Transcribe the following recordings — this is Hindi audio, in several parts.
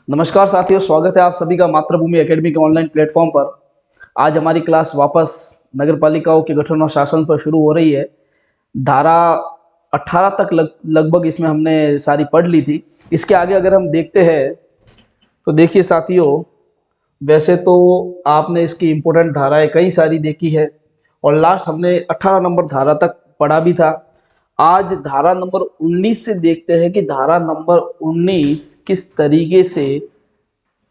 नमस्कार साथियों, स्वागत है आप सभी का मातृभूमि एकेडमी के ऑनलाइन प्लेटफॉर्म पर। आज हमारी क्लास वापस नगर पालिकाओं के गठन और शासन पर शुरू हो रही है। धारा 18 तक लगभग इसमें हमने सारी पढ़ ली थी। इसके आगे अगर हम देखते हैं तो देखिए साथियों, वैसे तो आपने इसकी इम्पोर्टेंट धाराएं कई सारी देखी है और लास्ट हमने 18 नंबर धारा तक पढ़ा भी था। आज धारा नंबर 19 से देखते हैं कि धारा नंबर 19 किस तरीके से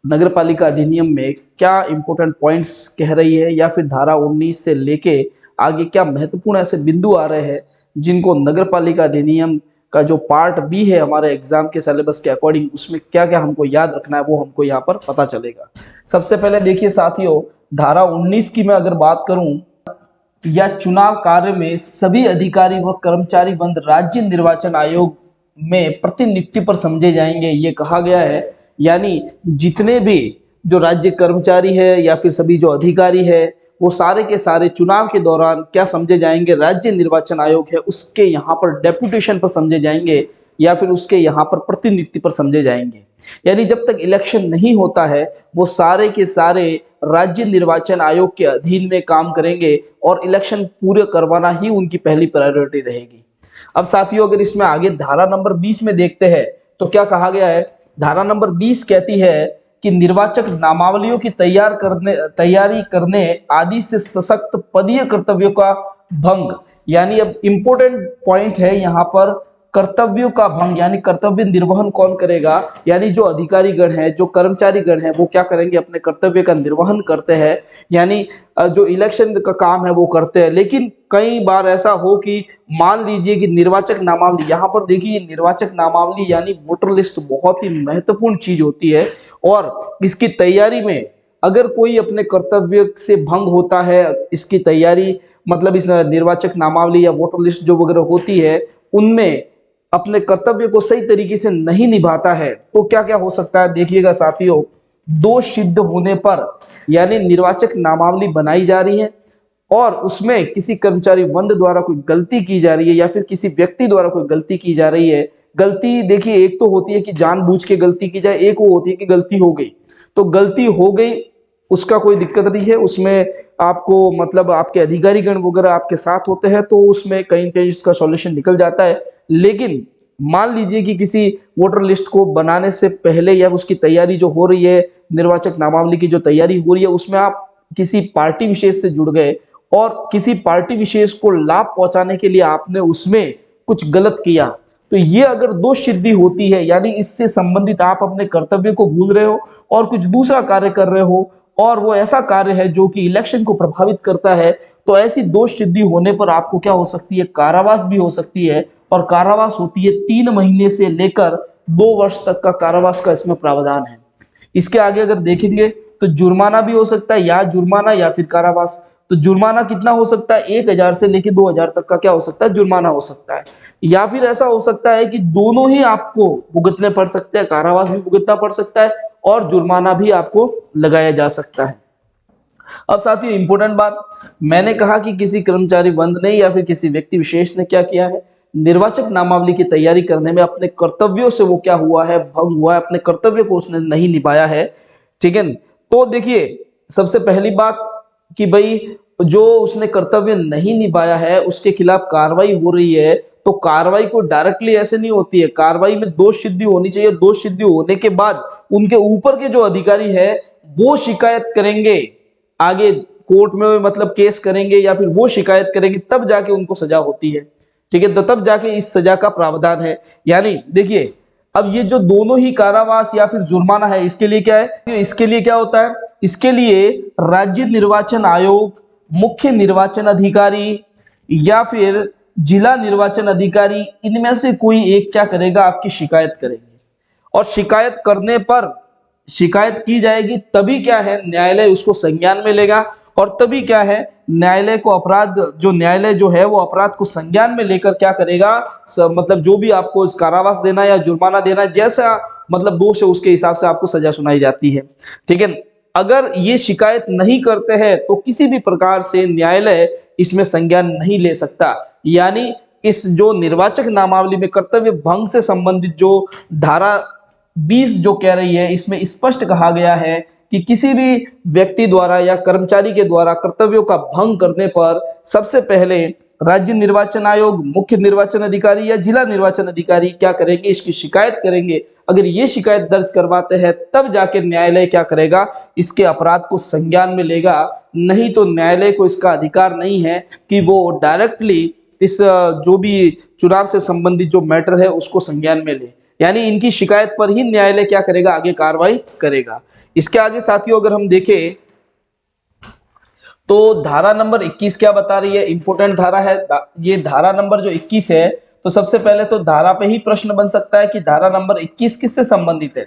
नगर पालिका अधिनियम में क्या इंपॉर्टेंट पॉइंट्स कह रही है, या फिर धारा 19 से लेके आगे क्या महत्वपूर्ण ऐसे बिंदु आ रहे हैं जिनको नगर पालिका अधिनियम का जो पार्ट बी है हमारे एग्जाम के सिलेबस के अकॉर्डिंग, उसमें क्या क्या हमको याद रखना है वो हमको यहाँ पर पता चलेगा। सबसे पहले देखिए साथियों, धारा 19 की मैं अगर बात करूं, या चुनाव कार्य में सभी अधिकारी व कर्मचारी बंद राज्य निर्वाचन आयोग में प्रतिनियुक्ति पर समझे जाएंगे, ये कहा गया है। यानी जितने भी जो राज्य कर्मचारी है या फिर सभी जो अधिकारी है वो सारे के सारे चुनाव के दौरान क्या समझे जाएंगे, राज्य निर्वाचन आयोग है उसके यहाँ पर डेपुटेशन पर समझे जाएंगे या फिर उसके यहाँ पर प्रतिनियुक्ति पर समझे जाएंगे। यानी जब तक इलेक्शन नहीं होता है वो सारे के सारे राज्य निर्वाचन आयोग के अधीन में काम करेंगे और इलेक्शन पूरे करवाना ही उनकी पहली प्रायोरिटी रहेगी। अब साथियों, अगर इसमें आगे धारा नंबर 20 में देखते हैं तो क्या कहा गया है। धारा नंबर 20 कहती है कि निर्वाचक नामावलियों की तैयारी करने आदि से सशक्त पदीय कर्तव्यों का भंग, यानी अब इंपॉर्टेंट पॉइंट है यहाँ पर कर्तव्यों का भंग, यानी कर्तव्य निर्वहन कौन करेगा। यानी जो अधिकारी गण है, जो कर्मचारी गण है वो क्या करेंगे, अपने कर्तव्य का निर्वहन करते हैं, यानी जो इलेक्शन का काम है वो करते हैं। लेकिन कई बार ऐसा हो कि मान लीजिए कि निर्वाचक नामावली, यहाँ पर देखिए निर्वाचक नामावली यानी वोटर लिस्ट बहुत ही महत्वपूर्ण चीज होती है और इसकी तैयारी में अगर कोई अपने कर्तव्य से भंग होता है, इसकी तैयारी मतलब इस निर्वाचक नामावली या वोटर लिस्ट जो वगैरह होती है उनमें अपने कर्तव्य को सही तरीके से नहीं निभाता है तो क्या क्या हो सकता है। देखिएगा साथियों, दोष सिद्ध होने पर, यानी निर्वाचक नामावली बनाई जा रही है और उसमें किसी कर्मचारी वंद द्वारा कोई गलती की जा रही है या फिर किसी व्यक्ति द्वारा कोई गलती की जा रही है। गलती देखिए, एक तो होती है कि जानबूझ के गलती की जाए, एक वो होती है कि गलती हो गई। तो गलती हो गई उसका कोई दिक्कत नहीं है, उसमें आपको मतलब आपके अधिकारीगण वगैरह आपके साथ होते हैं तो उसमें कहीं कहीं इसका सॉल्यूशन निकल जाता है। लेकिन मान लीजिए कि किसी वोटर लिस्ट को बनाने से पहले या उसकी तैयारी जो हो रही है, निर्वाचक नामावली की जो तैयारी हो रही है उसमें आप किसी पार्टी विशेष से जुड़ गए और किसी पार्टी विशेष को लाभ पहुंचाने के लिए आपने उसमें कुछ गलत किया, तो ये अगर दोष सिद्धि होती है, यानी इससे संबंधित आप अपने कर्तव्य को भूल रहे हो और कुछ दूसरा कार्य कर रहे हो और वो ऐसा कार्य है जो कि इलेक्शन को प्रभावित करता है, तो ऐसी दोष सिद्धि होने पर आपको क्या हो सकती है, कारावास भी हो सकती है। और कारावास होती है 3 महीने से लेकर 2 वर्ष तक का कारावास का इसमें प्रावधान है। इसके आगे अगर देखेंगे तो जुर्माना भी हो सकता है, या जुर्माना या फिर कारावास। तो जुर्माना कितना हो सकता है, 1000 से लेकर 2000 तक का क्या हो सकता है, जुर्माना हो सकता है। या फिर ऐसा हो सकता है कि दोनों ही आपको भुगतने पड़ सकते हैं, कारावास भी भुगतना पड़ सकता है और जुर्माना भी आपको लगाया जा सकता है। अब साथियों, इंपॉर्टेंट बात, मैंने कहा कि किसी कर्मचारी वंद ने या फिर किसी व्यक्ति विशेष ने क्या किया है, निर्वाचक नामावली की तैयारी करने में अपने कर्तव्यों से वो क्या हुआ है, भंग हुआ है, अपने कर्तव्य को उसने नहीं निभाया है। ठीक है, तो देखिए सबसे पहली बात कि भाई जो उसने कर्तव्य नहीं निभाया है उसके खिलाफ कार्रवाई हो रही है, तो कार्रवाई को डायरेक्टली ऐसे नहीं होती है, कार्रवाई में दोष सिद्धि होनी चाहिए। दोष सिद्धि होने के बाद उनके ऊपर के जो अधिकारी है वो शिकायत करेंगे, आगे कोर्ट में मतलब केस करेंगे या फिर वो शिकायत करेंगे, तब जाके उनको सजा होती है। ठीक है, तो तब जाके इस सजा का प्रावधान है। यानी देखिए, अब ये जो दोनों ही कारावास या फिर जुर्माना है, इसके लिए क्या है, इसके लिए क्या होता है, इसके लिए राज्य निर्वाचन आयोग, मुख्य निर्वाचन अधिकारी या फिर जिला निर्वाचन अधिकारी, इनमें से कोई एक क्या करेगा, आपकी शिकायत करेंगे और शिकायत करने पर शिकायत की जाएगी तभी क्या है, न्यायालय उसको संज्ञान में लेगा और तभी क्या है, न्यायालय को न्यायालय जो है वो अपराध को संज्ञान में लेकर क्या करेगा, मतलब जो भी आपको कारावास देना या जुर्माना देना, जैसा मतलब दोष है उसके हिसाब से आपको सजा सुनाई जाती है। ठीक है, अगर ये शिकायत नहीं करते हैं तो किसी भी प्रकार से न्यायालय इसमें संज्ञान नहीं ले सकता। यानी इस जो निर्वाचक नामावली में कर्तव्य भंग से संबंधित जो धारा 20 जो कह रही है, इसमें स्पष्ट कहा गया है कि किसी भी व्यक्ति द्वारा या कर्मचारी के द्वारा कर्तव्यों का भंग करने पर सबसे पहले राज्य निर्वाचन आयोग, मुख्य निर्वाचन अधिकारी या जिला निर्वाचन अधिकारी क्या करेंगे, इसकी शिकायत करेंगे। अगर ये शिकायत दर्ज करवाते हैं तब जाकर न्यायालय क्या करेगा, इसके अपराध को संज्ञान में लेगा। नहीं तो न्यायालय को इसका अधिकार नहीं है कि वो डायरेक्टली इस जो भी चुनाव से संबंधित जो मैटर है उसको संज्ञान में ले। यानी इनकी शिकायत पर ही न्यायालय क्या करेगा, आगे कार्रवाई करेगा। इसके आगे साथियों अगर हम देखें तो धारा नंबर 21 क्या बता रही है, इंपोर्टेंट धारा है ये। धारा नंबर जो 21 है, तो सबसे पहले तो धारा पे ही प्रश्न बन सकता है कि धारा नंबर 21 किससे संबंधित है।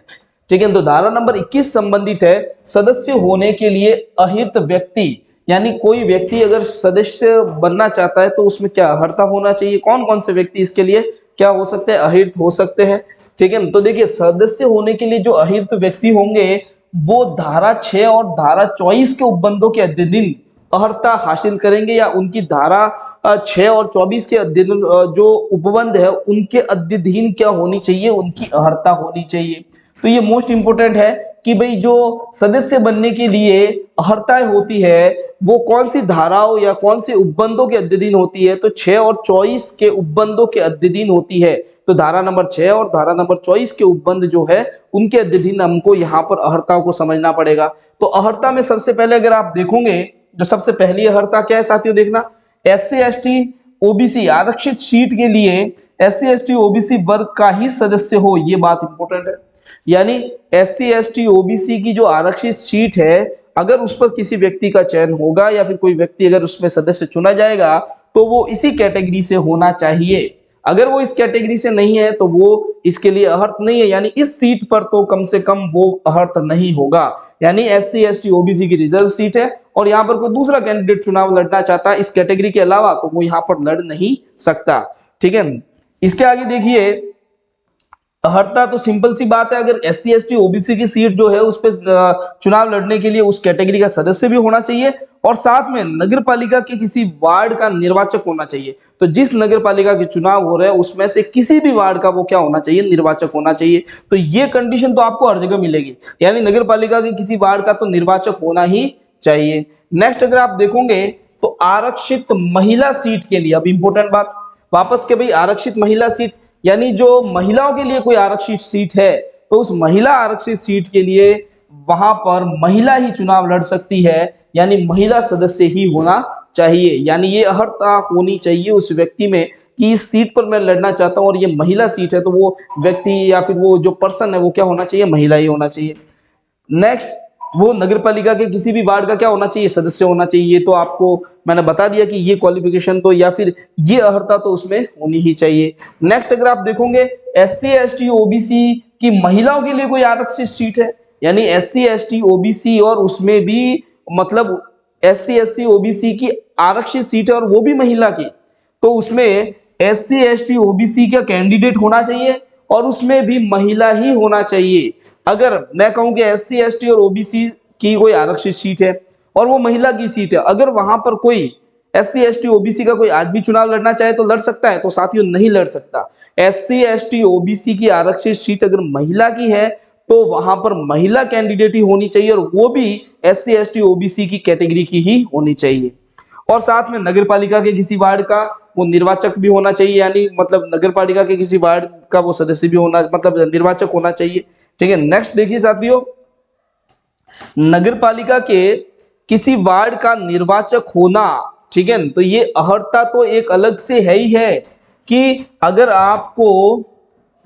ठीक है, तो धारा नंबर 21 संबंधित है सदस्य होने के लिए अहिर्त व्यक्ति, यानी कोई व्यक्ति अगर सदस्य बनना चाहता है तो उसमें क्या अर्हता होना चाहिए। कौन कौन से व्यक्ति इसके लिए क्या हो सकते हैं, अहिर्त हो सकते हैं। ठीक है, तो देखिए सदस्य होने के लिए जो अहिर्त व्यक्ति होंगे वो धारा 6 और धारा 24 के उपबंधों के अधीन अर्हता हासिल करेंगे, या उनकी धारा 6 और 24 के अधीन जो उपबंध है उनके अधीन क्या होनी चाहिए, उनकी अर्हता होनी चाहिए। तो ये मोस्ट इंपोर्टेंट है कि भाई जो सदस्य बनने के लिए अर्हताएं होती है वो कौन सी धाराओं या कौन से उपबंधों के अधीन होती है, तो 6 और 24 के उपबंधों के अधीन होती है। तो धारा नंबर 6 और धारा नंबर 24 के उपबंध जो है उनके अधीन हमको यहाँ पर अर्हताओं को समझना पड़ेगा। तो अर्हता में सबसे पहले अगर आप देखोगे, जो सबसे पहली अर्हता क्या है साथियों, देखना SC ST OBC आरक्षित सीट के लिए SC ST OBC वर्ग का ही सदस्य हो, ये बात इंपॉर्टेंट है। यानी SC ST OBC की जो आरक्षित सीट है अगर उस पर किसी व्यक्ति का चयन होगा या फिर कोई व्यक्ति अगर उसमें सदस्य चुना जाएगा तो वो इसी कैटेगरी से होना चाहिए। अगर वो इस कैटेगरी से नहीं है तो वो इसके लिए अर्हत नहीं है, यानी इस सीट पर तो कम से कम वो अर्हत नहीं होगा। यानी SC ST OBC की रिजर्व सीट है और यहाँ पर कोई दूसरा कैंडिडेट चुनाव लड़ना चाहता है इस कैटेगरी के अलावा तो वो यहाँ पर लड़ नहीं सकता। ठीक है, इसके आगे देखिए अर्हता तो सिंपल सी बात है, अगर SC ST OBC की सीट जो है उस पर चुनाव लड़ने के लिए उस कैटेगरी का सदस्य भी होना चाहिए और साथ में नगर पालिका के किसी वार्ड का निर्वाचक होना चाहिए। तो जिस नगर पालिका के चुनाव हो रहे हैं उसमें से किसी भी वार्ड का वो क्या होना चाहिए, निर्वाचक होना चाहिए। तो ये कंडीशन तो आपको हर जगह मिलेगी, यानी नगर पालिका के किसी वार्ड का तो निर्वाचक होना ही चाहिए। नेक्स्ट अगर आप देखोगे तो आरक्षित महिला सीट के लिए, अब इंपोर्टेंट बात वापस के भाई आरक्षित महिला सीट यानी जो महिलाओं के लिए कोई आरक्षित सीट है तो उस महिला आरक्षित सीट के लिए वहां पर महिला ही चुनाव लड़ सकती है, यानी महिला सदस्य ही होना चाहिए। यानी ये अर्हता होनी चाहिए उस व्यक्ति में कि इस सीट पर मैं लड़ना चाहता हूं और ये महिला सीट है तो वो व्यक्ति या फिर वो जो पर्सन है वो क्या होना चाहिए, महिला ही होना चाहिए। नेक्स्ट वो नगर पालिका के किसी भी वार्ड का क्या होना चाहिए, सदस्य होना चाहिए। ये तो आपको मैंने बता दिया कि ये क्वालिफिकेशन तो या फिर ये अर्हता तो उसमें होनी ही चाहिए। नेक्स्ट अगर आप देखोगे SC ST OBC की महिलाओं के लिए कोई आरक्षित सीट है, यानी SC ST OBC और उसमें भी मतलब SC SC OBC की आरक्षित सीट है और वो भी महिला की, तो उसमें SC ST OBC का कैंडिडेट होना चाहिए और उसमें भी महिला ही होना चाहिए। अगर मैं कहूं कि SC ST और OBC की कोई आरक्षित सीट है और वो महिला की सीट है, अगर वहां पर कोई SC ST OBC का कोई आदमी चुनाव लड़ना चाहे तो लड़ सकता है, तो साथियों नहीं लड़ सकता। SC ST OBC की आरक्षित सीट अगर महिला की है तो वहां पर महिला कैंडिडेट ही होनी चाहिए और वो भी SC ST OBC की कैटेगरी की ही होनी चाहिए। और साथ में नगर पालिका के किसी वार्ड का वो निर्वाचक भी होना चाहिए, यानी मतलब नगर पालिका के किसी वार्ड का वो सदस्य भी होना मतलब निर्वाचक होना चाहिए। ठीक है, नेक्स्ट देखिए साथियों, नगर पालिका के किसी वार्ड का निर्वाचक होना, ठीक है, तो ये अर्हता तो एक अलग से है ही है कि अगर आपको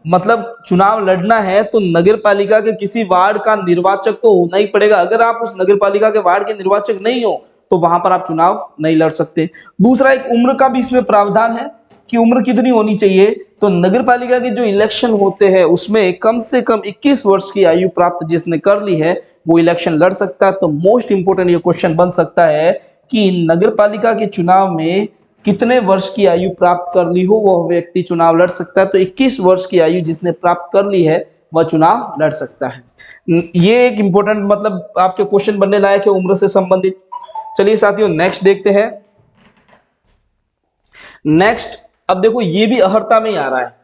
मतलब चुनाव लड़ना है तो नगर पालिका के किसी वार्ड का निर्वाचक तो होना ही पड़ेगा। अगर आप उस नगर पालिका के वार्ड के निर्वाचक नहीं हो तो वहां पर आप चुनाव नहीं लड़ सकते। दूसरा एक उम्र का भी इसमें प्रावधान है कि उम्र कितनी होनी चाहिए, तो नगर पालिका के जो इलेक्शन होते हैं उसमें कम से कम 21 वर्ष की आयु प्राप्त जिसने कर ली है वो इलेक्शन लड़ सकता है। तो मोस्ट इंपोर्टेंट ये क्वेश्चन बन सकता है कि नगर पालिका के चुनाव में कितने वर्ष की आयु प्राप्त कर ली हो वह व्यक्ति चुनाव लड़ सकता है। तो 21 वर्ष की आयु जिसने प्राप्त कर ली है वह चुनाव लड़ सकता है। ये एक इंपॉर्टेंट मतलब आपके क्वेश्चन बनने लायक है उम्र से संबंधित। चलिए साथियों नेक्स्ट देखते हैं। नेक्स्ट अब देखो ये भी अर्हता में ही आ रहा है,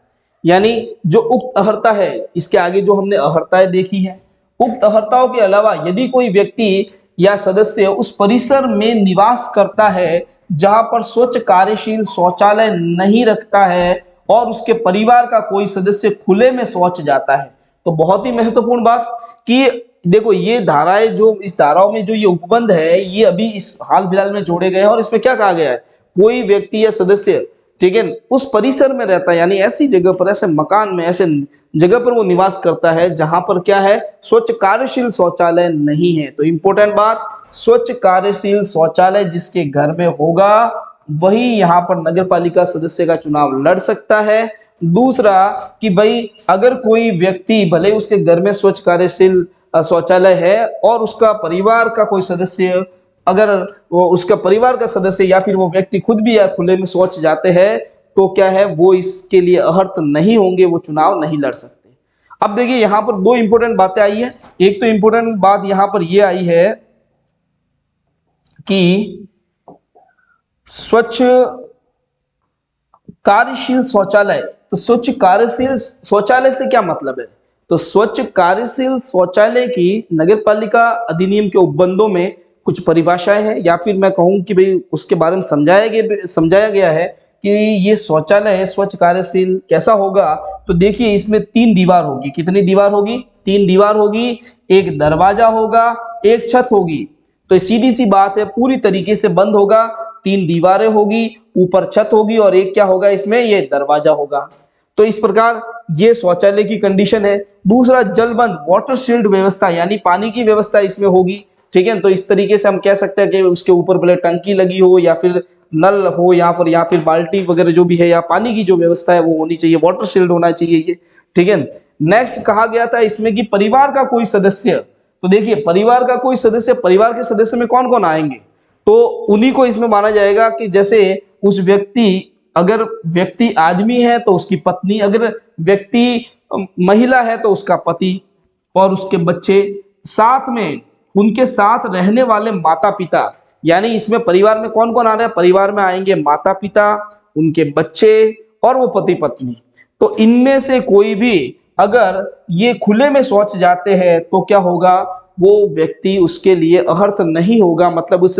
यानी जो उक्त अहर्ता है, इसके आगे जो हमने अहर्ताएं देखी है, उक्त अहर्ताओं के अलावा यदि कोई व्यक्ति या सदस्य उस परिसर में निवास करता है जहां पर स्वच्छ कार्यशील शौचालय नहीं रखता है और उसके परिवार का कोई सदस्य खुले में शौच जाता है, तो बहुत ही महत्वपूर्ण बात कि देखो ये धाराएं, जो इस धाराओं में जो ये उपबंध है, ये अभी इस हाल फिलहाल में जोड़े गए हैं और इसमें क्या कहा गया है, कोई व्यक्ति या सदस्य, ठीक है, उस परिसर में रहता है, यानी ऐसी जगह पर, ऐसे मकान में, ऐसे जगह पर वो निवास करता है जहां पर क्या है, स्वच्छ कार्यशील शौचालय नहीं है। तो इंपॉर्टेंट बात, स्वच्छ कार्यशील शौचालय जिसके घर में होगा वही यहाँ पर नगर पालिका सदस्य का चुनाव लड़ सकता है। दूसरा कि भाई अगर कोई व्यक्ति भले उसके घर में स्वच्छ कार्यशील शौचालय है और उसका परिवार का कोई सदस्य, अगर वो उसका परिवार का सदस्य या फिर वो व्यक्ति खुद भी या खुले में शौच जाते हैं, तो क्या है, वो इसके लिए अहर्त नहीं होंगे, वो चुनाव नहीं लड़ सकते। अब देखिए यहाँ पर दो इंपॉर्टेंट बातें आई है। एक तो इंपॉर्टेंट बात यहाँ पर ये आई है कि स्वच्छ कार्यशील शौचालय, तो स्वच्छ कार्यशील शौचालय से क्या मतलब है, तो स्वच्छ कार्यशील शौचालय की नगर पालिका अधिनियम के उपबंधों में कुछ परिभाषाएं हैं, या फिर मैं कहूं कि भाई उसके बारे में समझाया गया है कि ये शौचालय है स्वच्छ कार्यशील कैसा होगा। तो देखिए इसमें 3 दीवार होगी। कितनी दीवार होगी? 3 दीवार होगी, एक दरवाजा होगा, एक छत होगी। तो सीधी सी बात है, पूरी तरीके से बंद होगा, 3 दीवारें होगी, ऊपर छत होगी और एक क्या होगा इसमें, ये दरवाजा होगा। तो इस प्रकार ये शौचालय की कंडीशन है। दूसरा, जलबंद वाटर शील्ड व्यवस्था, यानी पानी की व्यवस्था इसमें होगी, ठीक है। तो इस तरीके से हम कह सकते हैं कि उसके ऊपर भले टंकी लगी हो या फिर नल हो या फिर बाल्टी वगैरह जो भी है, या पानी की जो व्यवस्था है वो होनी चाहिए, वाटर शील्ड होना चाहिए ये, ठीक है। नेक्स्ट कहा गया था इसमें कि परिवार का कोई सदस्य, तो देखिए परिवार का कोई सदस्य, परिवार के सदस्य में कौन कौन आएंगे, तो उन्हीं को इसमें माना जाएगा कि जैसे उस व्यक्ति, अगर व्यक्ति आदमी है तो उसकी पत्नी, अगर व्यक्ति महिला है तो उसका पति और उसके बच्चे, साथ में उनके साथ रहने वाले माता पिता, यानी इसमें परिवार में कौन कौन आ रहा है, परिवार में आएंगे माता पिता, उनके बच्चे और वो पति पत्नी। तो इनमें से कोई भी अगर ये खुले में शौच जाते हैं तो क्या होगा, वो व्यक्ति उसके लिए अहर्त नहीं होगा, मतलब उस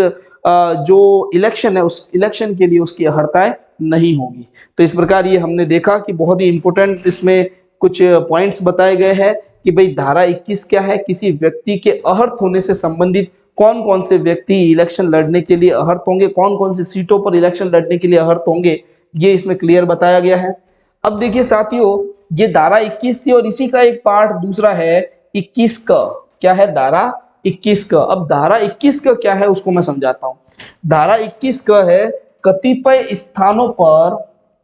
जो इलेक्शन है उस इलेक्शन के लिए उसकी अहर्ताएं नहीं होगी। तो इस प्रकार ये हमने देखा कि बहुत ही इंपॉर्टेंट इसमें कुछ पॉइंट्स बताए गए हैं कि भाई धारा 21 क्या है, किसी व्यक्ति के अहर्त होने से संबंधित कौन कौन से व्यक्ति इलेक्शन लड़ने के लिए अहर्त होंगे, कौन कौन सी सीटों पर इलेक्शन लड़ने के लिए अहर्त होंगे, ये इसमें क्लियर बताया गया है। अब देखिए साथियों, ये धारा 21 थी और इसी का एक पार्ट दूसरा है 21 का, क्या है, धारा 21 का। अब धारा 21 का क्या है उसको मैं समझाता हूं। धारा 21 का है, कतिपय स्थानों पर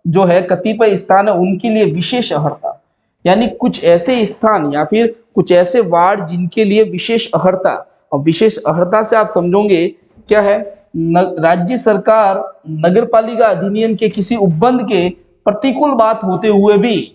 जो है, कतिपय स्थान है उनके लिए विशेष अहर्ता, यानी कुछ ऐसे स्थान या फिर कुछ ऐसे वार्ड जिनके लिए विशेष अहर्ता। और विशेष अहर्ता से आप समझोगे क्या है, राज्य सरकार नगर पालिका अधिनियम के किसी उपबंध के प्रतिकूल बात होते हुए भी,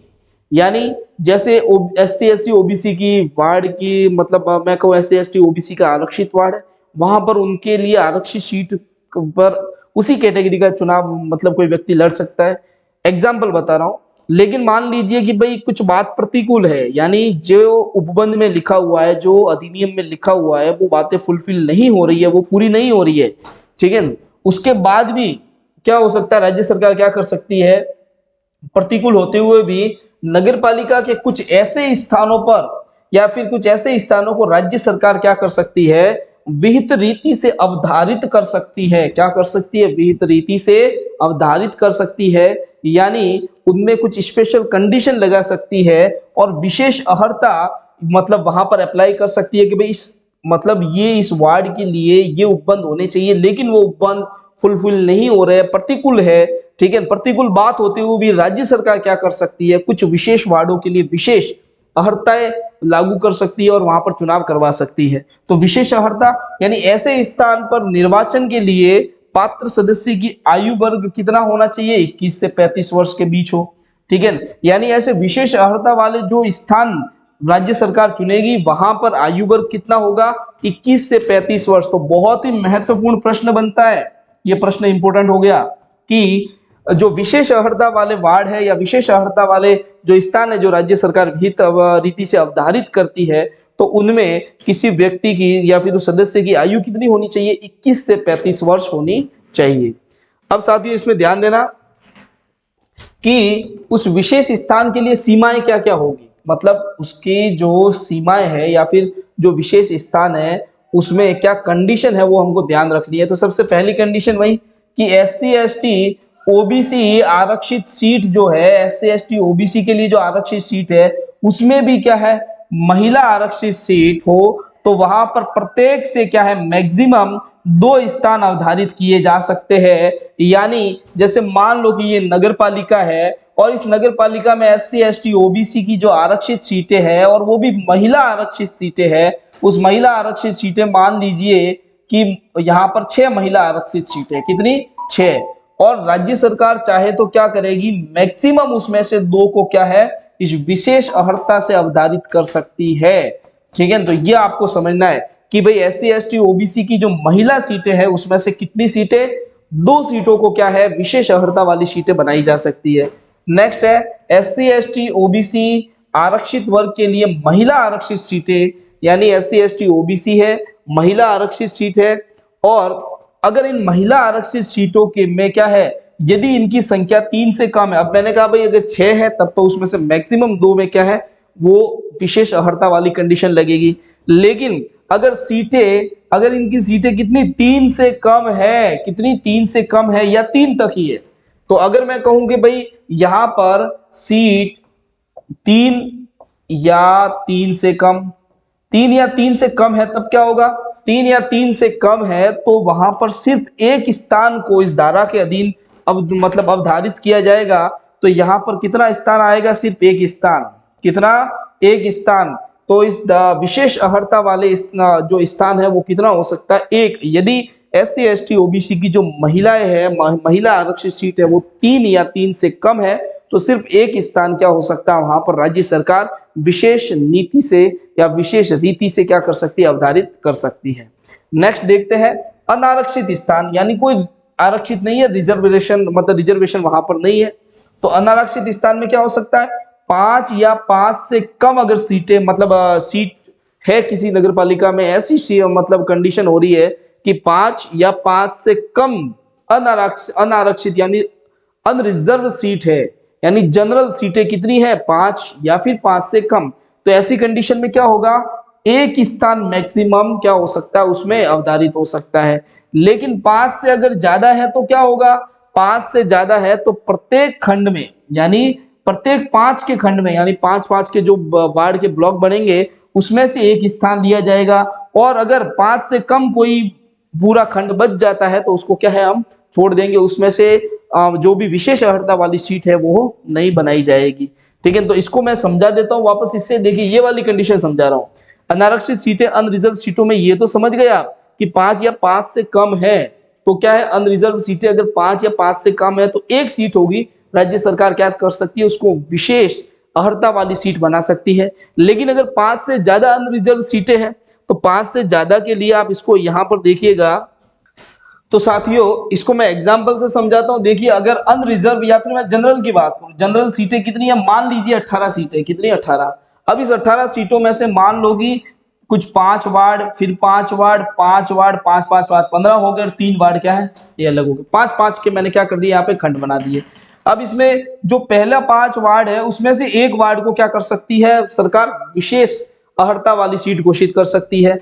यानी जैसे SC SC OBC की वार्ड की, मतलब मैं कहूँ SC ST OBC का आरक्षित वार्ड है, वहां पर उनके लिए आरक्षित सीट पर उसी कैटेगरी का चुनाव मतलब कोई व्यक्ति लड़ सकता है। एग्जाम्पल बता रहा हूँ। लेकिन मान लीजिए कि भाई कुछ बात प्रतिकूल है, यानी जो उपबंध में लिखा हुआ है, जो अधिनियम में लिखा हुआ है, वो बातें फुलफिल नहीं हो रही है, वो पूरी नहीं हो रही है, ठीक है। उसके बाद भी क्या हो सकता है, राज्य सरकार क्या कर सकती है, प्रतिकूल होते हुए भी नगर पालिका के कुछ ऐसे स्थानों पर या फिर कुछ ऐसे स्थानों को राज्य सरकार क्या कर सकती है, विहित रीति से अवधारित कर सकती है। क्या कर सकती है, विहित रीति से अवधारित कर सकती है, यानी उनमें कुछ स्पेशल कंडीशन लगा सकती है और विशेष अहर्ता मतलब वहां पर अप्लाई कर सकती है कि भाई इस मतलब ये इस वार्ड के लिए ये उपबंध होने चाहिए, लेकिन वो उपबंध फुलफिल नहीं हो रहे, प्रतिकूल है, ठीक है। प्रतिकूल बात होते हुए भी राज्य सरकार क्या कर सकती है, कुछ विशेष वार्डों के लिए विशेष अहर्ताएं लागू कर सकती है और वहां पर चुनाव करवा सकती है। तो विशेष अहर्ता यानी ऐसे स्थान पर निर्वाचन के लिए पात्र सदस्य की आयु वर्ग कितना होना चाहिए, 21 से 35 वर्ष के बीच हो, ठीक है। यानी ऐसे विशेष अहर्ता वाले जो स्थान राज्य सरकार चुनेगी वहां पर आयु वर्ग कितना होगा, 21 से 35 वर्ष। तो बहुत ही महत्वपूर्ण प्रश्न बनता है, ये प्रश्न इंपॉर्टेंट हो गया कि जो विशेष अहर्ता वाले वार्ड है या विशेष अहर्ता वाले जो स्थान है जो राज्य सरकार विहित रीति से अवधारित करती है, तो उनमें किसी व्यक्ति की या फिर उस सदस्य की आयु कितनी होनी चाहिए? 21 से 35 वर्ष होनी चाहिए। अब साथियों इसमें ध्यान देना कि उस विशेष स्थान के लिए सीमाएं क्या क्या होगी, मतलब उसकी जो सीमाएं है या फिर जो विशेष स्थान है उसमें क्या कंडीशन है वो हमको ध्यान रखनी है। तो सबसे पहली कंडीशन वही कि SC ST OBC आरक्षित सीट जो है, SC ST OBC के लिए जो आरक्षित सीट है उसमें भी क्या है, महिला आरक्षित सीट हो, तो वहां पर प्रत्येक से क्या है, मैक्सिमम 2 स्थान अवधारित किए जा सकते हैं। यानी जैसे मान लो कि ये नगर पालिका है और इस नगर पालिका में SC ST OBC की जो आरक्षित सीटें हैं और वो भी महिला आरक्षित सीटें हैं, उस महिला आरक्षित सीटें मान लीजिए कि यहाँ पर 6 महिला आरक्षित सीटें, कितनी? 6। और राज्य सरकार चाहे तो क्या करेगी, मैक्सिमम उसमें से 2 को क्या है, इस विशेष अर्हता से अवधारित कर सकती है। ठीक है, तो ये आपको समझना है कि भाई SC ST OBC की जो महिला सीटें हैं उसमें से कितनी सीटें, 2 सीटों को क्या है, विशेष अर्हता वाली सीटें बनाई जा सकती है। नेक्स्ट है SC ST OBC आरक्षित वर्ग के लिए महिला आरक्षित सीटें, यानी SC ST OBC है, महिला आरक्षित सीट है, और अगर इन महिला आरक्षित सीटों के में क्या है, यदि इनकी संख्या 3 से कम है, अब मैंने कहा भाई अगर 6 है तब तो उसमें से मैक्सिमम 2 में क्या है, वो विशेष अर्हता वाली कंडीशन लगेगी। लेकिन अगर इनकी सीटें कितनी, 3 से कम है, कितनी, 3 से कम है या 3 तक ही है, तो अगर मैं कहूं कि भाई यहां पर सीट 3 या 3 से कम, 3 या 3 से कम है, तब क्या होगा, 3 या 3 से कम है तो वहां पर सिर्फ एक स्थान को इस धारा के अधीन मतलब अवधारित किया जाएगा। तो यहां पर कितना स्थान आएगा, सिर्फ एक स्थान, कितना, एक स्थान। तो इस विशेष अर्हता वाले जो स्थान है वो कितना हो सकता है, एक। यदि SC ST OBC की जो महिलाएं है, महिला आरक्षित सीट है, वो 3 या 3 से कम है, तो सिर्फ एक स्थान क्या हो सकता है, वहां पर राज्य सरकार विशेष नीति से या विशेष रीति से क्या कर सकती है, अवधारित कर सकती है। नेक्स्ट देखते हैं अनारक्षित स्थान, यानी कोई आरक्षित नहीं है, रिजर्वेशन मतलब रिजर्वेशन वहां पर नहीं है। तो अनारक्षित स्थान में क्या हो सकता है, 5 या 5 से कम अगर सीटें, मतलब सीट है किसी नगर पालिका में, ऐसी मतलब कंडीशन हो रही है कि 5 या 5 से कम अनारक्षित यानी अनरिजर्व सीट है, यानी जनरल सीटें कितनी है, 5 या फिर 5 से कम। तो ऐसी कंडीशन में क्या होगा, एक स्थान मैक्सिमम क्या हो सकता है, उसमें अवधारित हो सकता है। लेकिन 5 से अगर ज्यादा है तो क्या होगा, 5 से ज्यादा है तो प्रत्येक खंड में, यानी प्रत्येक 5 के खंड में, यानी 5-5 के जो वार्ड के ब्लॉक बनेंगे उसमें से एक स्थान लिया जाएगा। और अगर 5 से कम कोई पूरा खंड बच जाता है तो उसको क्या है, हम छोड़ देंगे, उसमें से जो भी विशेष अर्हता वाली सीट है वो नहीं बनाई जाएगी। ठीक है, तो इसको मैं समझा देता हूँ वापस। इससे देखिए ये वाली कंडीशन समझा रहा हूँ, अनारक्षित सीटें अनरिजर्व सीटों में ये तो समझ गए आप कि 5 या 5 से कम है तो क्या है, अनरिजर्व सीटें अगर 5 या 5 से कम है तो एक सीट होगी, राज्य सरकार क्या कर सकती है, उसको विशेष अर्हता वाली सीट बना सकती है। लेकिन अगर 5 से ज्यादा अनरिजर्व सीटें हैं तो 5 से ज्यादा के लिए आप इसको यहां पर देखिएगा। तो साथियों इसको मैं एग्जांपल से समझाता हूं। देखिए अगर अनरिजर्व या फिर मैं जनरल की बात करूं, जनरल सीटें कितनी है, मान लीजिए 18 सीटें, कितनी, 18। अब इस 18 सीटों में से मान लो कि कुछ 5 वार्ड, फिर 5 वार्ड, 5 वार्ड, 5-5-5, 15 हो गए, 3 वार्ड क्या है, ये अलग हो गए। 5-5 के मैंने क्या कर दिया, यहाँ पे खंड बना दिए। अब इसमें जो पहला 5 वार्ड है उसमें से एक वार्ड को क्या कर सकती है सरकार, विशेष अर्हता वाली सीट घोषित कर सकती है।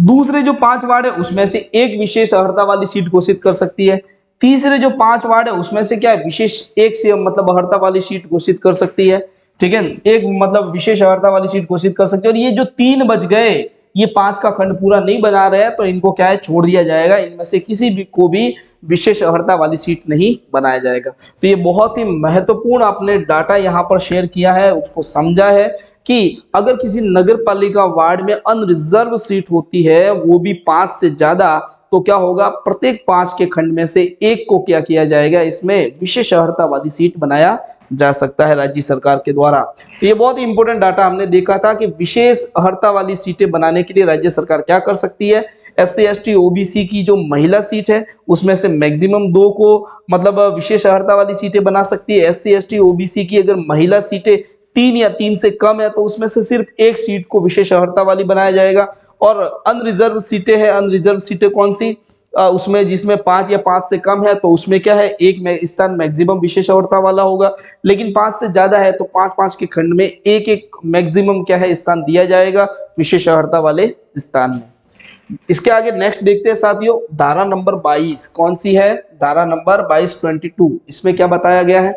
दूसरे जो 5 वार्ड है उसमें से एक विशेष अर्हता वाली सीट घोषित कर सकती है। तीसरे जो 5 वार्ड है उसमें से क्या है, विशेष एक से मतलब अर्हता वाली सीट घोषित कर सकती है। ठीक है, एक मतलब विशेष अर्हता वाली सीट घोषित कर सकती है। और ये जो 3 बच गए, ये 5 का खंड पूरा नहीं बना रहे हैं तो इनको क्या है, छोड़ दिया जाएगा, इनमें से किसी भी को भी विशेष अर्हता वाली सीट नहीं बनाया जाएगा। तो ये बहुत ही महत्वपूर्ण आपने डाटा यहाँ पर शेयर किया है, उसको समझा है कि अगर किसी नगर पालिका वार्ड में अनरिजर्व सीट होती है, वो भी 5 से ज्यादा, तो क्या होगा, प्रत्येक 5 के खंड में से एक को क्या किया जाएगा, इसमें विशेष अर्हता वाली सीट बनाया जा सकता है राज्य सरकार के द्वारा। तो ये बहुत ही इंपॉर्टेंट डाटा हमने देखा था कि विशेष अर्हता वाली सीटें बनाने के लिए राज्य सरकार क्या कर सकती है, SC ST OBC की जो महिला सीट है उसमें से मैक्सिमम 2 को मतलब विशेष अर्हता वाली सीटें बना सकती है। SC ST OBC की अगर महिला सीटें 3 या 3 से कम है तो उसमें से सिर्फ एक सीट को विशेष अर्हता वाली बनाया जाएगा। और अनरिजर्व सीटें हैं, अनरिजर्व सीटें कौन सी, उसमें जिसमें 5 या 5 से कम है तो उसमें क्या है एक स्थान मैक्सिमम विशेष अर्हता वाला होगा, लेकिन 5 से ज्यादा है तो 5-5 के खंड में एक एक मैक्सिमम क्या है स्थान दिया जाएगा विशेष अर्हता वाले स्थान में। इसके आगे नेक्स्ट देखते हैं साथियों, धारा नंबर 22 कौन सी है, धारा नंबर 22 इसमें क्या बताया गया है।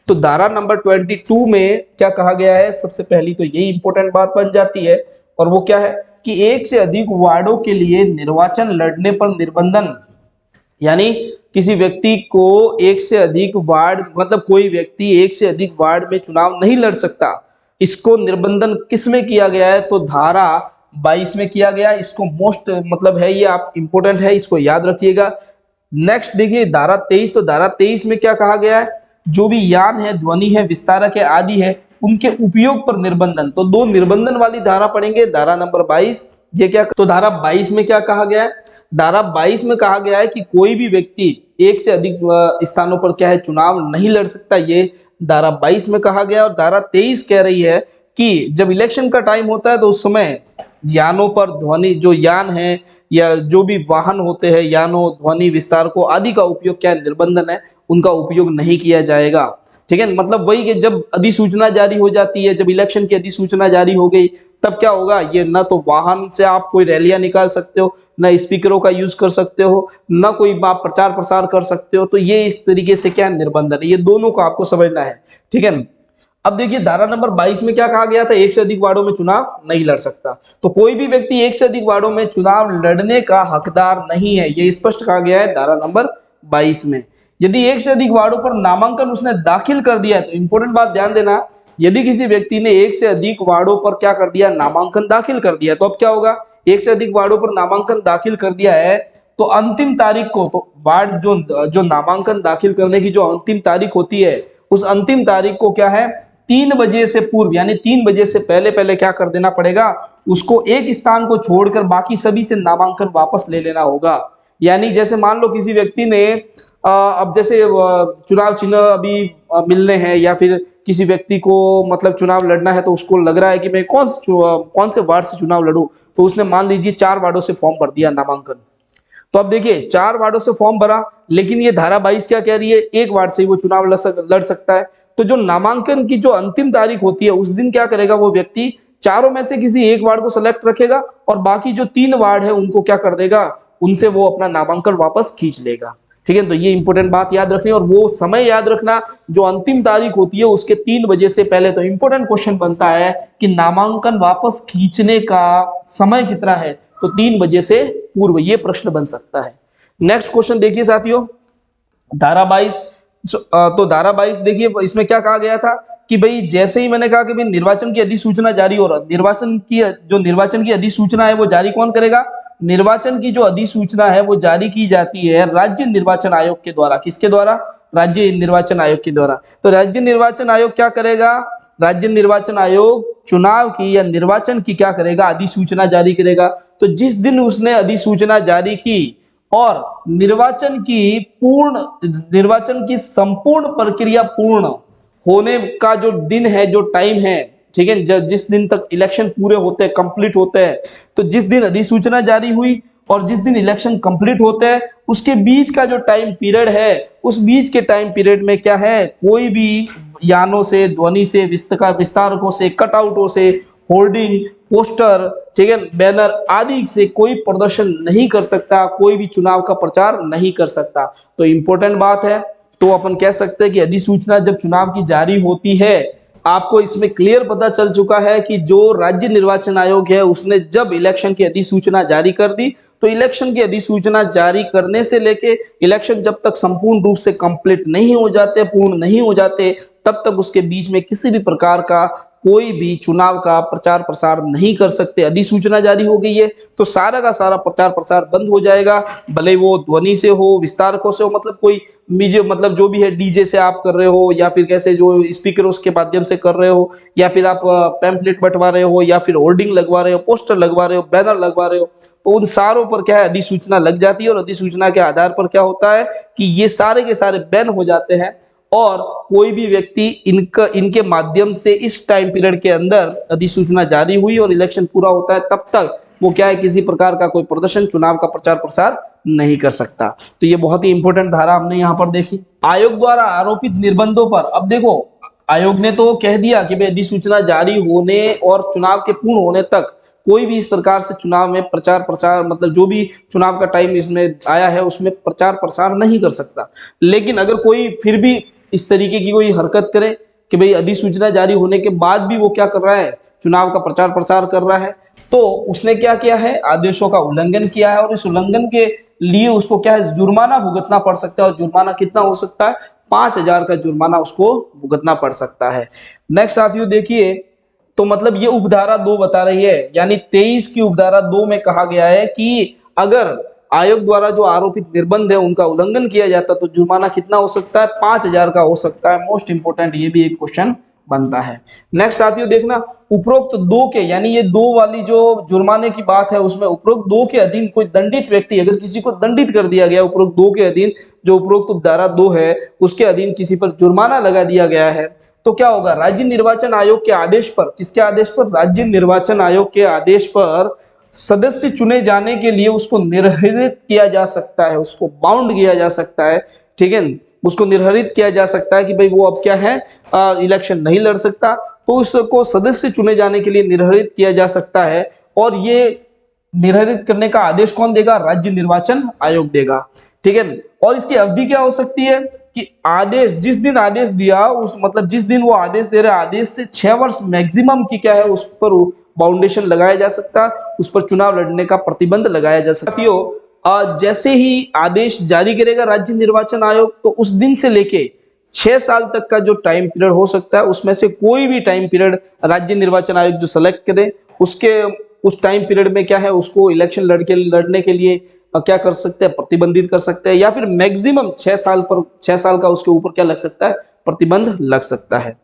तो धारा नंबर 22 में क्या कहा गया है, सबसे पहली तो यही इंपॉर्टेंट बात बन जाती है और वो क्या है कि एक से अधिक वार्डों के लिए निर्वाचन लड़ने पर निर्बंधन, यानी किसी व्यक्ति को एक से अधिक वार्ड मतलब कोई व्यक्ति एक से अधिक वार्ड में चुनाव नहीं लड़ सकता, इसको निर्बंधन किस में किया गया है, तो धारा 22 में किया गया। इसको मोस्ट मतलब है ये आप इंपॉर्टेंट है, इसको याद रखिएगा। नेक्स्ट देखिए धारा 23, तो धारा 23 में क्या कहा गया है, जो भी यान है, ध्वनि है, विस्तारक है आदि है उनके उपयोग पर निर्बंधन। तो 2 निर्बंधन वाली धारा पढ़ेंगे, धारा नंबर 22 ये क्या, तो धारा 22 में क्या कहा गया है, धारा 22 में कहा गया है कि कोई भी व्यक्ति एक से अधिक स्थानों पर क्या है चुनाव नहीं लड़ सकता, ये धारा 22 में कहा गया। और धारा 23 कह रही है कि जब इलेक्शन का टाइम होता है तो उस समय यानों पर ध्वनि, जो यान है या जो भी वाहन होते हैं यानों, ध्वनि विस्तारकों आदि का उपयोग क्या निर्बंधन है, उनका उपयोग नहीं किया जाएगा। ठीक है, मतलब वही कि जब अधिसूचना जारी हो जाती है, जब इलेक्शन की अधिसूचना जारी हो गई तब क्या होगा, ये ना तो वाहन से आप कोई रैलियां निकाल सकते हो, ना स्पीकरों का यूज कर सकते हो, ना कोई आप प्रचार प्रसार कर सकते हो। तो ये इस तरीके से क्या निर्बंधन है, ये दोनों को आपको समझना है। ठीक है, अब देखिए धारा नंबर 22 में क्या कहा गया था, एक से अधिक वार्डों में चुनाव नहीं लड़ सकता। तो कोई भी व्यक्ति एक से अधिक वार्डों में चुनाव लड़ने का हकदार नहीं है, ये स्पष्ट कहा गया है धारा नंबर 22 में। यदि एक से अधिक वार्डों पर नामांकन उसने दाखिल कर दिया है, तो इंपॉर्टेंट बात ध्यान देना, यदि किसी व्यक्ति ने एक से अधिक वार्डों पर क्या कर दिया, नामांकन दाखिल कर दिया, तो अब क्या होगा, एक से अधिक वार्डों पर नामांकन दाखिल कर दिया है तो अंतिम तारीख को, तो वार्ड जो नामांकन दाखिल करने की जो अंतिम तारीख होती है, उस अंतिम तारीख को क्या है 3 बजे से पूर्व, यानी 3 बजे से पहले क्या कर देना पड़ेगा, उसको एक स्थान को छोड़कर बाकी सभी से नामांकन वापस ले लेना होगा। यानी जैसे मान लो किसी व्यक्ति ने अब जैसे चुनाव चिन्ह अभी मिलने हैं या फिर किसी व्यक्ति को मतलब चुनाव लड़ना है, तो उसको लग रहा है कि मैं कौन से वार्ड से चुनाव लड़ूं, तो उसने मान लीजिए 4 वार्डों से फॉर्म भर दिया नामांकन। तो अब देखिए 4 वार्डों से फॉर्म भरा, लेकिन ये धारा 22 क्या कह रही है, एक वार्ड से ही वो चुनाव लड़ सकता है। तो जो नामांकन की जो अंतिम तारीख होती है उस दिन क्या करेगा, वो व्यक्ति चारों में से किसी एक वार्ड को सेलेक्ट रखेगा और बाकी जो 3 वार्ड है उनको क्या कर देगा, उनसे वो अपना नामांकन वापस खींच लेगा। ठीक है, तो ये इंपॉर्टेंट बात याद रखनी, और वो समय याद रखना जो अंतिम तारीख होती है उसके 3 बजे से पहले। तो इंपॉर्टेंट क्वेश्चन बनता है कि नामांकन वापस खींचने का समय कितना है, तो 3 बजे से पूर्व, ये प्रश्न बन सकता है। नेक्स्ट क्वेश्चन देखिए साथियों, धारा 22, तो धारा 22 देखिए इसमें क्या कहा गया था कि भाई जैसे ही मैंने कहा कि भाई निर्वाचन की अधिसूचना जारी हो रहा, निर्वाचन की अधिसूचना है वो जारी कौन करेगा, निर्वाचन की जो अधिसूचना है वो जारी की जाती है राज्य निर्वाचन आयोग के द्वारा। किसके द्वारा, राज्य निर्वाचन आयोग के द्वारा। तो राज्य निर्वाचन आयोग क्या करेगा, राज्य निर्वाचन आयोग चुनाव की या निर्वाचन की क्या करेगा, अधिसूचना जारी करेगा। तो जिस दिन उसने अधिसूचना जारी की और निर्वाचन की संपूर्ण प्रक्रिया पूर्ण होने का जो दिन है, जो टाइम है, ठीक है, जिस दिन तक इलेक्शन पूरे होते हैं, कंप्लीट होते हैं, तो जिस दिन अधिसूचना जारी हुई और जिस दिन इलेक्शन कंप्लीट होते हैं उसके बीच का जो टाइम पीरियड है, उस बीच के टाइम पीरियड में क्या है, कोई भी यानों से, ध्वनि से, विस्तारकों से, कटआउटों से, होर्डिंग, पोस्टर, ठीक है, बैनर आदि से कोई प्रदर्शन नहीं कर सकता, कोई भी चुनाव का प्रचार नहीं कर सकता। तो इंपॉर्टेंट बात है। तो अपन कह सकते हैं कि अधिसूचना जब चुनाव की जारी होती है, आपको इसमें क्लियर पता चल चुका है कि जो राज्य निर्वाचन आयोग है उसने जब इलेक्शन की अधिसूचना जारी कर दी, तो इलेक्शन की अधिसूचना जारी करने से लेके इलेक्शन जब तक संपूर्ण रूप से कंप्लीट नहीं हो जाते, पूर्ण नहीं हो जाते, तब तक उसके बीच में किसी भी प्रकार का कोई भी चुनाव का प्रचार प्रसार नहीं कर सकते। अधिसूचना जारी हो गई है तो सारा का सारा प्रचार प्रसार बंद हो जाएगा, भले वो ध्वनि से हो, विस्तारकों से हो, मतलब कोई मीडिया, मतलब जो भी है डीजे से आप कर रहे हो या फिर कैसे जो स्पीकर उसके माध्यम से कर रहे हो, या फिर आप पैम्पलेट बंटवा रहे हो, या फिर होर्डिंग लगवा रहे हो, पोस्टर लगवा रहे हो, बैनर लगवा रहे हो, तो उन सारों पर क्या है, अधिसूचना लग जाती है। और अधिसूचना के आधार पर क्या होता है कि ये सारे के सारे बैन हो जाते हैं और कोई भी व्यक्ति इनके माध्यम से इस टाइम पीरियड के अंदर अधिसूचना जारी हुई और इलेक्शन पूरा होता है तब तक वो क्या है, किसी प्रकार का कोई प्रदर्शन, चुनाव का प्रचार प्रसार नहीं कर सकता। तो ये बहुत ही इंपॉर्टेंट धारा हमने यहाँ पर देखी। आयोग द्वारा आरोपित निर्बंधों पर, अब देखो आयोग ने तो कह दिया कि भाई अधिसूचना जारी होने और चुनाव के पूर्ण होने तक कोई भी इस प्रकार से चुनाव में प्रचार प्रसार, मतलब जो भी चुनाव का टाइम इसमें आया है उसमें प्रचार प्रसार नहीं कर सकता। लेकिन अगर कोई फिर भी इस तरीके की कोई हरकत करे कि भाई अधिसूचना जारी होने के बाद भी वो क्या कर रहा है, चुनाव का प्रचार प्रसार कर रहा है, तो उसने क्या किया है, आदेशों का उल्लंघन किया है और इस उल्लंघन के लिए उसको क्या है, जुर्माना भुगतना पड़ सकता है। और जुर्माना कितना हो सकता है, 5,000 का जुर्माना उसको भुगतना पड़ सकता है। नेक्स्ट साथियों देखिए, तो मतलब ये उपधारा 2 बता रही है, यानी 23 की उपधारा 2 में कहा गया है कि अगर आयोग द्वारा जो आरोपित निर्बंध है उनका उल्लंघन किया जाता तो जुर्माना कितना हो सकता है, 5,000 का हो सकता है। मोस्ट इंपोर्टेंट ये भी एक क्वेश्चन बनता है। नेक्स्ट साथियों देखना, उपरोक्त 2 के, यानी ये 2 वाली जो जुर्माने की बात है उसमें उपरोक्त 2 के अधीन कोई दंडित व्यक्ति, अगर किसी को दंडित कर दिया गया उपरोक्त 2 के अधीन, जो उपरोक्त उपधारा 2 है उसके अधीन किसी पर जुर्माना लगा दिया गया है, तो क्या होगा, राज्य निर्वाचन आयोग के आदेश पर, किसके आदेश पर, राज्य निर्वाचन आयोग के आदेश पर सदस्य चुने जाने के लिए उसको निर्हरित किया जा सकता है, उसको बाउंड किया जा सकता है, ठीक है, उसको निर्हरित किया जा सकता है कि भाई वो अब क्या है, इलेक्शन नहीं लड़ सकता, तो उसको सदस्य चुने जाने के लिए निर्हरित किया जा सकता है। और ये निर्हरित करने का आदेश कौन देगा, राज्य निर्वाचन आयोग देगा, ठीक है। और इसकी अवधि क्या हो सकती है कि आदेश, जिस दिन आदेश दिया उस, मतलब जिस दिन वो आदेश दे रहे आदेश से 6 वर्ष मैक्सिमम की क्या है, उस पर बाउंडेशन लगाया जा सकता, उस पर चुनाव लड़ने का प्रतिबंध लगाया जा सकता। जैसे ही आदेश जारी करेगा राज्य निर्वाचन आयोग, तो उस दिन से लेके 6 साल तक का जो टाइम पीरियड हो सकता है उसमें से कोई भी टाइम पीरियड राज्य निर्वाचन आयोग जो सेलेक्ट करे उसके उस टाइम पीरियड में क्या है, उसको इलेक्शन लड़ने के लिए क्या कर सकते हैं, प्रतिबंधित कर सकते हैं, या फिर मैक्सिमम 6 साल का उसके ऊपर क्या लग सकता है, प्रतिबंध लग सकता है।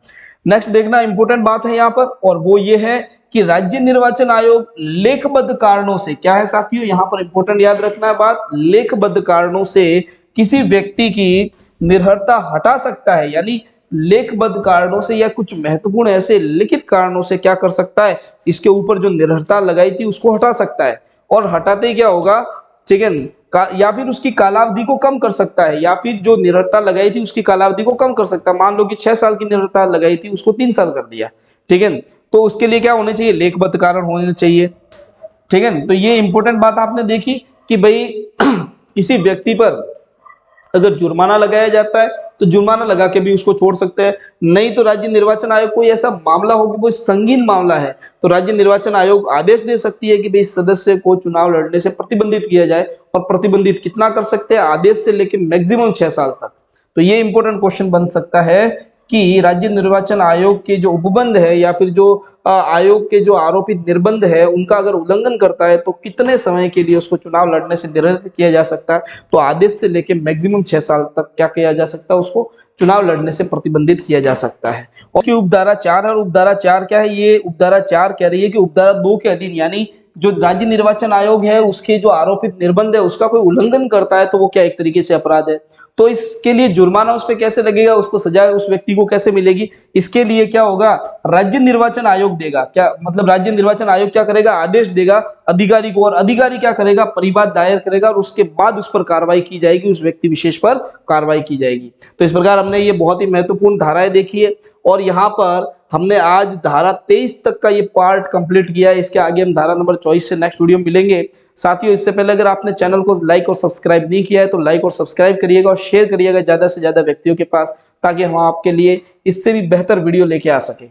नेक्स्ट देखना, इंपॉर्टेंट बात है यहाँ पर, और वो ये है कि राज्य निर्वाचन आयोग लेखबद्ध कारणों से, क्या है साथियों यहाँ पर इंपॉर्टेंट याद रखना है बात, लेखबद्ध कारणों से किसी व्यक्ति की निर्भरता हटा सकता है, यानी लेखबद्ध कारणों से या कुछ महत्वपूर्ण ऐसे लिखित कारणों से क्या कर सकता है, इसके ऊपर जो निर्भरता लगाई थी उसको हटा सकता है। और हटाते ही क्या होगा, ठीक है, या फिर उसकी कालावधि को कम कर सकता है, या फिर जो निर्भरता लगाई थी उसकी कालावधि को कम कर सकता है। मान लो कि 6 साल की निर्भरता लगाई थी उसको 3 साल कर दिया, ठीक है, तो उसके लिए क्या होने चाहिए, लेखबद्ध कारण होने चाहिए, ठीक है। तो ये इंपॉर्टेंट बात आपने देखी कि भाई किसी व्यक्ति पर अगर जुर्माना लगाया जाता है तो जुर्माना लगा के भी उसको छोड़ सकते हैं, नहीं तो राज्य निर्वाचन आयोग कोई ऐसा मामला हो कि वो संगीन मामला है तो राज्य निर्वाचन आयोग आदेश दे सकती है कि भाई सदस्य को चुनाव लड़ने से प्रतिबंधित किया जाए। और प्रतिबंधित कितना कर सकते हैं, आदेश से लेकर मैक्सिमम 6 साल तक। तो ये इंपॉर्टेंट क्वेश्चन बन सकता है कि राज्य निर्वाचन आयोग के जो उपबंध है या फिर जो आयोग के जो आरोपित निर्बंध है उनका अगर उल्लंघन करता है तो कितने समय के लिए उसको चुनाव लड़ने से निरस्त किया जा सकता है। तो आदेश से लेकर मैक्सिमम 6 साल तक क्या किया जा सकता है, उसको चुनाव लड़ने से प्रतिबंधित किया जा सकता है। और की उपधारा 4 है, और उपधारा 4 क्या है, ये उपधारा 4 कह रही है कि उपधारा 2 के अधीन, यानी जो राज्य निर्वाचन आयोग है उसके जो आरोपित निर्बंध है उसका कोई उल्लंघन करता है तो वो क्या एक तरीके से अपराध है। तो इसके लिए जुर्माना उस पर कैसे लगेगा, उसको सजा उस व्यक्ति को कैसे मिलेगी, इसके लिए क्या होगा, राज्य निर्वाचन आयोग देगा, क्या मतलब राज्य निर्वाचन आयोग क्या करेगा, आदेश देगा अधिकारी को, और अधिकारी क्या करेगा, परिवाद दायर करेगा और उसके बाद उस पर कार्रवाई की जाएगी, उस व्यक्ति विशेष पर कार्रवाई की जाएगी। तो इस प्रकार हमने ये बहुत ही महत्वपूर्ण धाराएं देखी है और यहाँ पर हमने आज धारा 23 तक का ये पार्ट कंप्लीट किया है। इसके आगे हम धारा नंबर 24 से नेक्स्ट वीडियो में मिलेंगे। साथियों इससे पहले अगर आपने चैनल को लाइक और सब्सक्राइब नहीं किया है तो लाइक और सब्सक्राइब करिएगा और शेयर करिएगा ज्यादा से ज्यादा व्यक्तियों के पास, ताकि हम आपके लिए इससे भी बेहतर वीडियो लेके आ सके।